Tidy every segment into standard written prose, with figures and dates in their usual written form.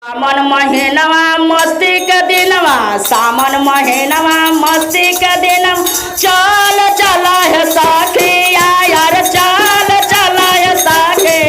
सावन महीनवा मस्ती के दिनवा, सावन महीनवा मस्ती के दिनवा, चल चला है साखिया यार चल चला है साखी।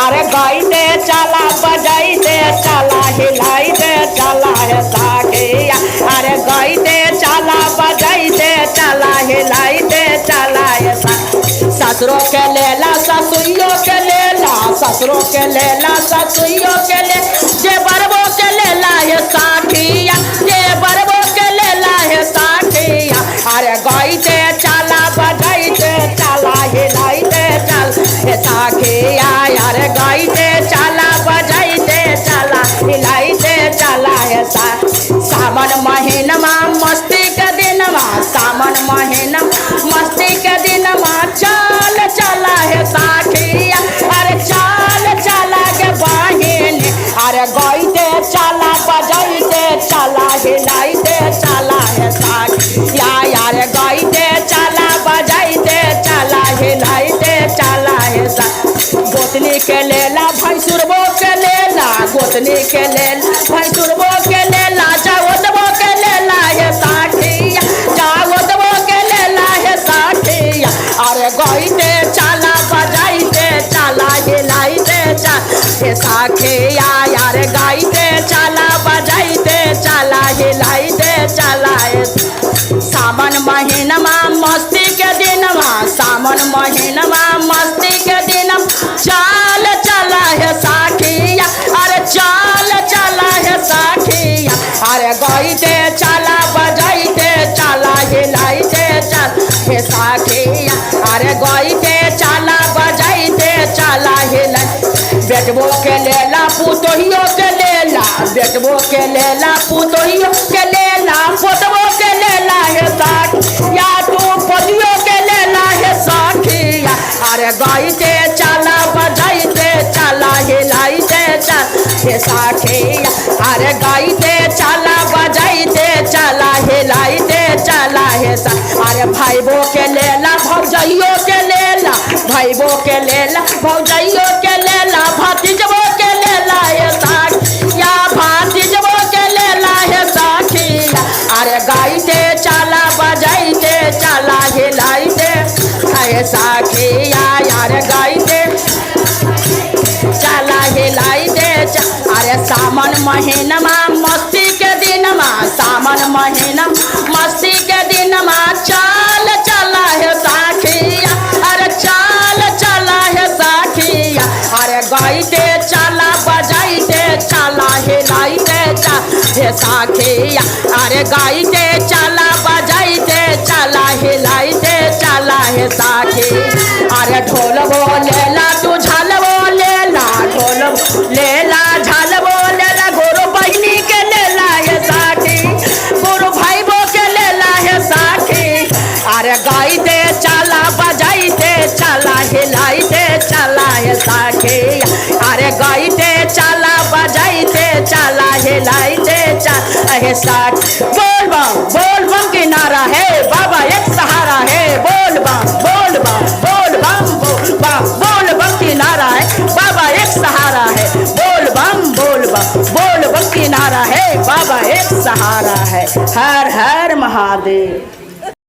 अरे गाइते चला बजाइते चला हिलाइते चला है साखिया। अरे गाइते चला बजाइते चला हिलाइते चला है साखी। ससुरों के लेला ससुइयों के लेला, ससुरों के लेला ससुइयों के ले, जे बरबो के लेला है साखिया, जे बरबो के लेला है साखिया। अरे गाइते चला बजाइते चला हिलाइते चल हे साखिया। अरे गाइते चला बजाइते चला हिलाइते चला है सावन महीनमा मस्ती के दिनमा, सावन महीना मस्ती के दिनमा, चल चला है साखिया। अरे चल चला के बहिन, अरे गाइते चला बजाइते चला हिलाइते चला है साखिया। अरे गाइते चला बजाइते चला हिलाइते चला है साखिया। गोतनी के लेला भैंसुरबो के लेला, गोतनी के लेला भैंसुरबो के लेला, जाओदबो के लेला है साखिया, जाओदबो के लेला है साखिया। अरे गाइते चला बजाइते चला हिलाइते चल हे साखिया। अरे गाइते चला बजाइते चला हिलाइते चला है सावन महीनमा मस्ती के दिनमा, सावन महीनमा मस्ती के दिनमा, चल चला है साखिया। अरे चल चला है साखिया। अरे गाइते चला बजाइते चला हिलाइते चल हे साखिया। अरे गाइते चला बजाइते चला हिलाइते, बेटबो के लेला पुतोहियो के लेला, बेटबो के लेला पुतोहियो के लेला, पोतबो के लेला है साखिया, तू पोतियो के लेला है साखिया। अरे गाइते चला बजाइते चला हिलाइते चल हे साखिया। अरे गाइते चला बजाइते चला हिलाइते चला है सा। अरे भाईबो के लेला भौजाइयो के लेला, भाईबो के लेला भौजाइयो के लेला, भतीजबो के लेला है साखिया, भतीजबो के लेला है साखिया। अरे गाइते चला बजाइते चला हिलाइते है साखिया। अरे गाइते चला हिलाइते अरे सावन महीनमा मस्ती के दिनमा, सावन महीना मस्ती के दिनमा, चल चला है साखिया। अरे चल चला है साखिया। अरे गाइते चला बजाइते चला हिलाइते चल हे साखिया। अरे गाइते चला बजाइते चला हिलाइते चला है साखिया। अरे ढोल बोलेला तू झाल बोलेला, ढोल लेला झाल बोलेला, गुरु बहिनी के लेला है साखी, गुरु भाईबो के लेला है साखी। अरे गाइते चला बजाइते चला हिलाइते चला है साखी। अरे गाइते चला बजाइते चला हिलाइते चला है साखी। बोल बम की नारा है, बाबा एक सहारा है, बोल बम बोल बम बोल बम बोल बम, बोल बम की नारा है, बाबा एक सहारा है, बोल बम बोल बम बोल बम की नारा है, बाबा एक सहारा है। हर हर महादेव।